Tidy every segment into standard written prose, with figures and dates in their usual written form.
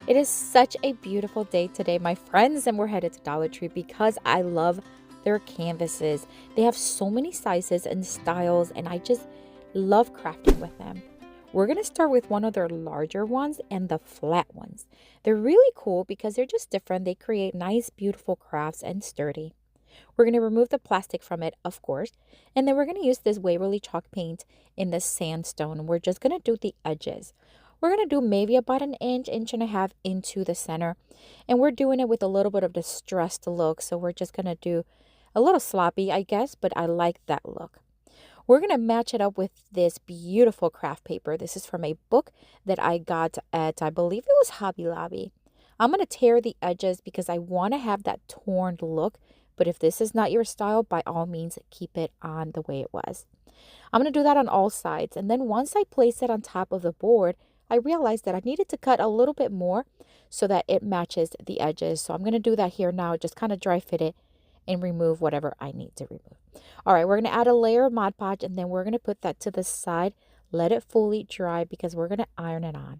It is such a beautiful day today, my friends, and we're headed to Dollar Tree because I love their canvases. They have so many sizes and styles, and I just love crafting with them. We're going to start with one of their larger ones and the flat ones. They're really cool because they're just different. They create nice, beautiful crafts and sturdy. We're going to remove the plastic from it, of course, and then we're going to use this Waverly chalk paint in the sandstone. We're just going to do the edges. We're going to do maybe about an inch, inch and a half into the center, and we're doing it with a little bit of distressed look, so we're just going to do a little sloppy, I guess, but I like that look. We're going to match it up with this beautiful craft paper. This is from a book that I got at, I believe it was Hobby Lobby. I'm going to tear the edges because I want to have that torn look. But if this is not your style, by all means, keep it on the way it was. I'm going to do that on all sides. And then once I place it on top of the board, I realized that I needed to cut a little bit more so that it matches the edges. So I'm going to do that here now, just kind of dry fit it and remove whatever I need to remove. All right, we're going to add a layer of Mod Podge and then we're going to put that to the side. Let it fully dry because we're going to iron it on.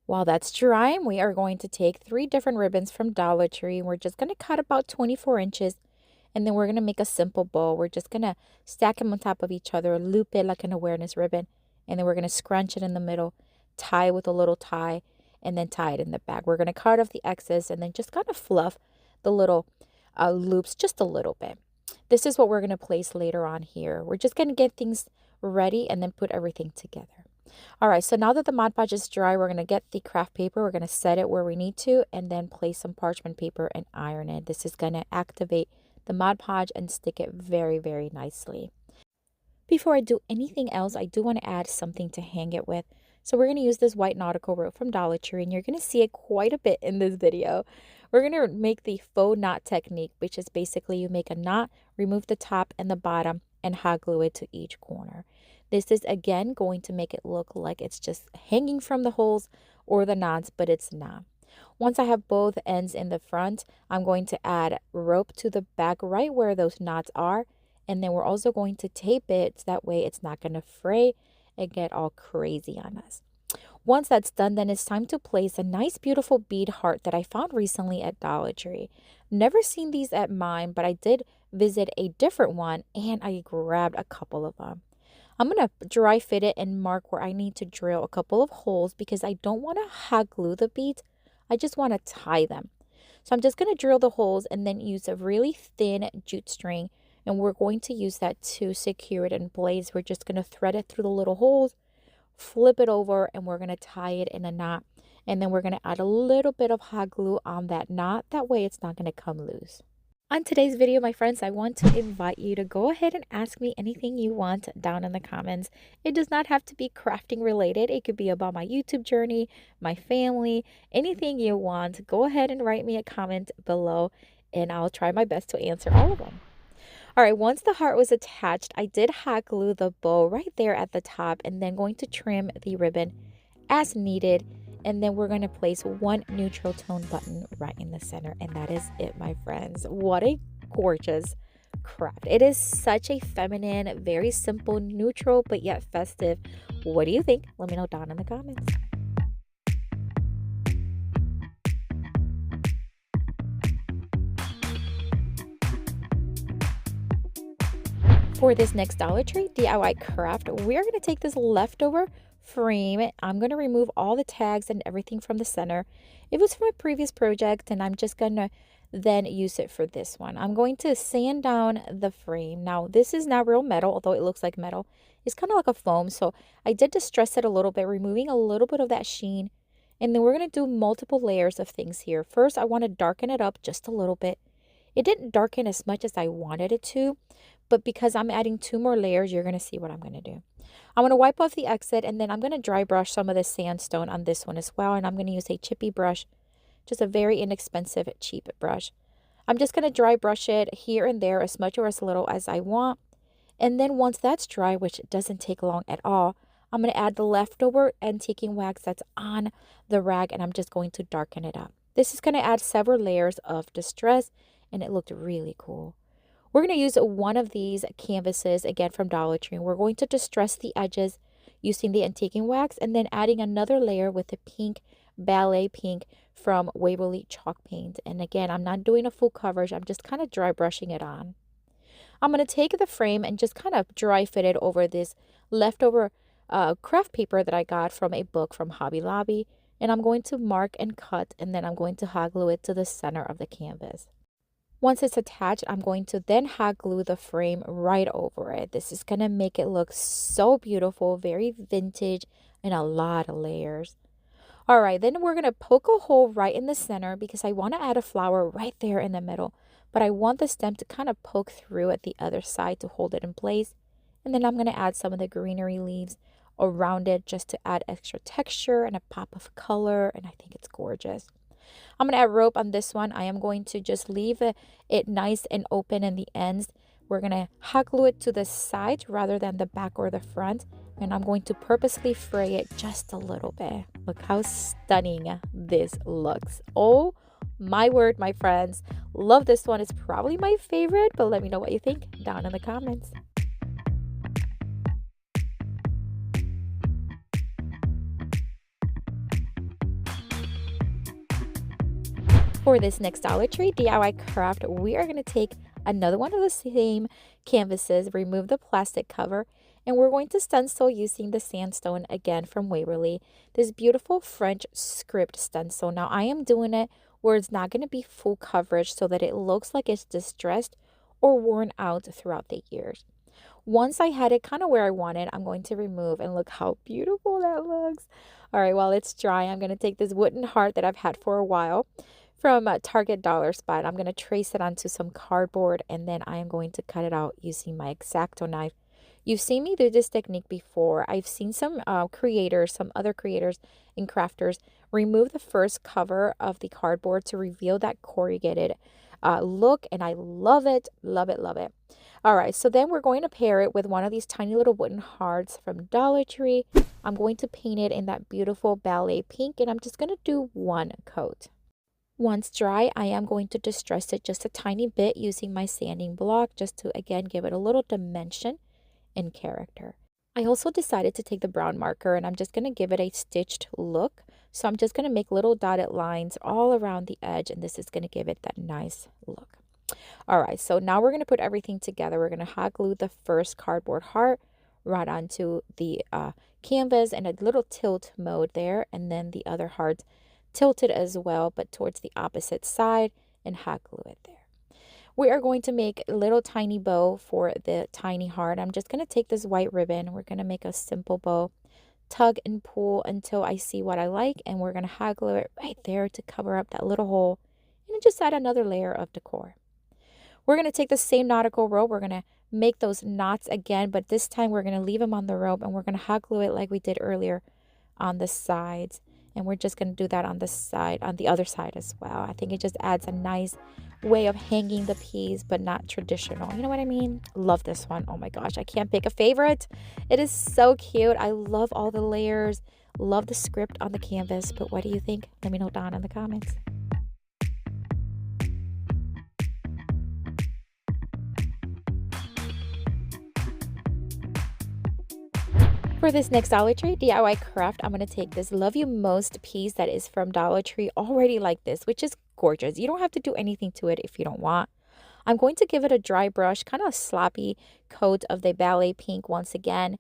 While that's drying, we are going to take 3 different ribbons from Dollar Tree. We're just going to cut about 24 inches. And then we're going to make a simple bow. We're just going to stack them on top of each other, loop it like an awareness ribbon. And then we're going to scrunch it in the middle, tie with a little tie, and then tie it in the back. We're going to cut off the excess and then just kind of fluff the little loops just a little bit. This is what we're going to place later on here. We're just going to get things ready and then put everything together. All right, so now that the Mod Podge is dry, we're going to get the craft paper. We're going to set it where we need to and then place some parchment paper and iron it. This is going to activate the Mod Podge and stick it very, very nicely. Before I do anything else, I do want to add something to hang it with. So we're going to use this white nautical rope from Dollar Tree, and you're going to see it quite a bit in this video. We're going to make the faux knot technique, which is basically you make a knot, remove the top and the bottom, and hot glue it to each corner. This is, again, going to make it look like it's just hanging from the holes or the knots, but it's not. Once I have both ends in the front, I'm going to add rope to the back right where those knots are. And then we're also going to tape it so that way it's not going to fray and get all crazy on us. Once that's done, then it's time to place a nice beautiful bead heart that I found recently at Dollar Tree. Never seen these at mine, but I did visit a different one and I grabbed a couple of them. I'm going to dry fit it and mark where I need to drill a couple of holes because I don't want to hot glue the beads. I just want to tie them. So I'm just going to drill the holes and then use a really thin jute string. And we're going to use that to secure it in place. We're just going to thread it through the little holes, flip it over, and we're going to tie it in a knot. And then we're going to add a little bit of hot glue on that knot. That way it's not going to come loose. On today's video, my friends, I want to invite you to go ahead and ask me anything you want down in the comments. It does not have to be crafting related. It could be about my YouTube journey, my family, anything you want. Go ahead and write me a comment below and I'll try my best to answer all of them. All right, once the heart was attached, I did hot glue the bow right there at the top and then going to trim the ribbon as needed. And then we're going to place one neutral tone button right in the center. And that is it, my friends. What a gorgeous craft. It is such a feminine, very simple, neutral, but yet festive. What do you think? Let me know down in the comments. For this next Dollar Tree DIY craft, we're going to take this leftover frame. I'm going to remove all the tags and everything from the center. It was from a previous project and I'm just going to then use it for this one. I'm going to sand down the frame. Now this is not real metal, although it looks like metal. It's kind of like a foam, so I did distress it a little bit, removing a little bit of that sheen. And then we're going to do multiple layers of things here. First, I want to darken it up just a little bit. It didn't darken as much as I wanted it to, but because I'm adding 2 more layers, you're going to see what I'm going to do. I'm going to wipe off the exit and then I'm going to dry brush some of the sandstone on this one as well. And I'm going to use a chippy brush, just a very inexpensive, cheap brush. I'm just going to dry brush it here and there as much or as little as I want. And then once that's dry, which doesn't take long at all, I'm going to add the leftover antiquing wax that's on the rag and I'm just going to darken it up. This is going to add several layers of distress and it looked really cool. We're going to use one of these canvases, again from Dollar Tree. We're going to distress the edges using the antiquing wax and then adding another layer with the pink, ballet pink from Waverly chalk paint. And again, I'm not doing a full coverage. I'm just kind of dry brushing it on. I'm going to take the frame and just kind of dry fit it over this leftover craft paper that I got from a book from Hobby Lobby. And I'm going to mark and cut, and then I'm going to hot glue it to the center of the canvas. Once it's attached, I'm going to then hot glue the frame right over it. This is going to make it look so beautiful, very vintage, and a lot of layers. All right, then we're going to poke a hole right in the center because I want to add a flower right there in the middle. But I want the stem to kind of poke through at the other side to hold it in place. And then I'm going to add some of the greenery leaves around it just to add extra texture and a pop of color. And I think it's gorgeous. I'm going to add rope on this one. I am going to just leave it nice and open in the ends. We're going to hot glue it to the side rather than the back or the front. And I'm going to purposely fray it just a little bit. Look how stunning this looks. Oh my word, my friends. Love this one. It's probably my favorite, but let me know what you think down in the comments. For this next Dollar Tree DIY craft, we are going to take another one of the same canvases, remove the plastic cover, and we're going to stencil using the sandstone again from Waverly. This beautiful French script stencil. Now I am doing it where it's not going to be full coverage so that it looks like it's distressed or worn out throughout the years. Once I had it kind of where I wanted, I'm going to remove, and look how beautiful that looks. All right, while it's dry, I'm going to take this wooden heart that I've had for a while from Target Dollar Spot. I'm going to trace it onto some cardboard, and then I am going to cut it out using my X-Acto knife. You've seen me do this technique before. I've seen some creators, some other creators and crafters remove the first cover of the cardboard to reveal that corrugated look, and I love it, love it, love it. All right, so then we're going to pair it with one of these tiny little wooden hearts from Dollar Tree. I'm going to paint it in that beautiful ballet pink, and I'm just going to do one coat. Once dry, I am going to distress it just a tiny bit using my sanding block just to, again, give it a little dimension and character. I also decided to take the brown marker, and I'm just going to give it a stitched look. So I'm just going to make little dotted lines all around the edge, and this is going to give it that nice look. All right, so now we're going to put everything together. We're going to hot glue the first cardboard heart right onto the canvas in a little tilt mode there, and then the other heart tilted as well, but towards the opposite side, and hot glue it there. We are going to make a little tiny bow for the tiny heart. I'm just going to take this white ribbon. We're going to make a simple bow, tug and pull until I see what I like, and we're going to hot glue it right there to cover up that little hole, and just add another layer of decor. We're going to take the same nautical rope. We're going to make those knots again, but this time we're going to leave them on the rope, and we're going to hot glue it like we did earlier on the sides. And we're just going to do that on the side, on the other side as well. I think it just adds a nice way of hanging the piece, but not traditional. You know what I mean? Love this one. Oh my gosh, I can't pick a favorite. It is so cute. I love all the layers. Love the script on the canvas. But what do you think? Let me know down in the comments. For this next Dollar Tree DIY craft, I'm going to take this Love You Most piece that is from Dollar Tree already like this, which is gorgeous. You don't have to do anything to it if you don't want. I'm going to give it a dry brush, kind of a sloppy coat of the ballet pink once again.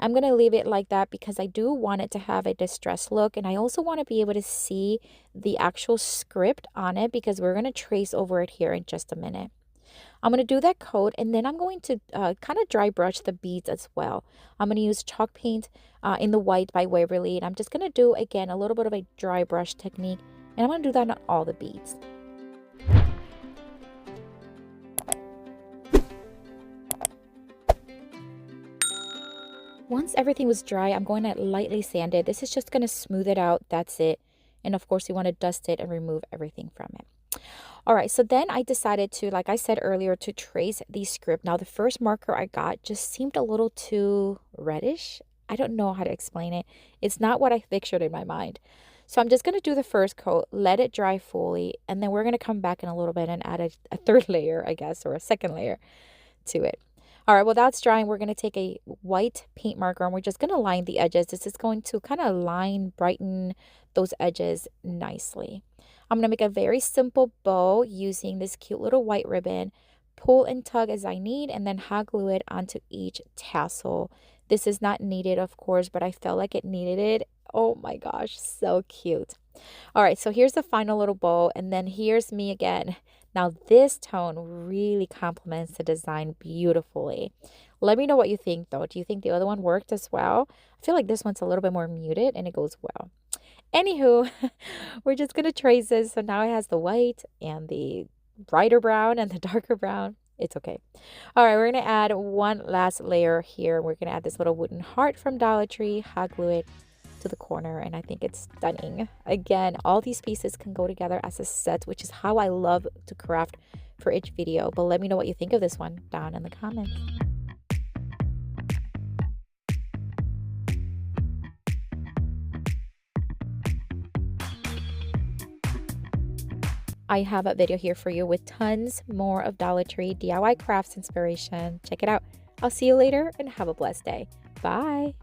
I'm going to leave it like that because I do want it to have a distressed look, and I also want to be able to see the actual script on it because we're going to trace over it here in just a minute. I'm going to do that coat, and then I'm going to kind of dry brush the beads as well. I'm going to use chalk paint in the white by Waverly, and I'm just going to do, again, a little bit of a dry brush technique, and I'm going to do that on all the beads. Once everything was dry, I'm going to lightly sand it. This is just going to smooth it out. That's it. And of course, you want to dust it and remove everything from it. All right, so then I decided to, like I said earlier, to trace the script. Now, the first marker I got just seemed a little too reddish. I don't know how to explain it. It's not what I pictured in my mind. So I'm just going to do the first coat, let it dry fully, and then we're going to come back in a little bit and add a third layer, I guess, or a second layer to it. All right, well, that's drying. We're going to take a white paint marker and we're just going to line the edges. This is going to kind of brighten those edges nicely. I'm going to make a very simple bow using this cute little white ribbon. Pull and tug as I need and then hot glue it onto each tassel. This is not needed, of course, but I felt like it needed it. Oh my gosh, so cute. All right, so here's the final little bow, and then here's me again. Now this tone really complements the design beautifully. Let me know what you think though. Do you think the other one worked as well? I feel like this one's a little bit more muted and it goes well. Anywho, we're just gonna trace this. So now it has the white and the brighter brown and the darker brown. It's okay. All right, we're gonna add one last layer here. We're gonna add this little wooden heart from Dollar Tree, hot glue it to the corner, and I think it's stunning. Again, all these pieces can go together as a set, which is how I love to craft for each video. But let me know what you think of this one down in the comments. I have a video here for you with tons more of Dollar Tree DIY crafts inspiration. Check it out. I'll see you later and have a blessed day. Bye.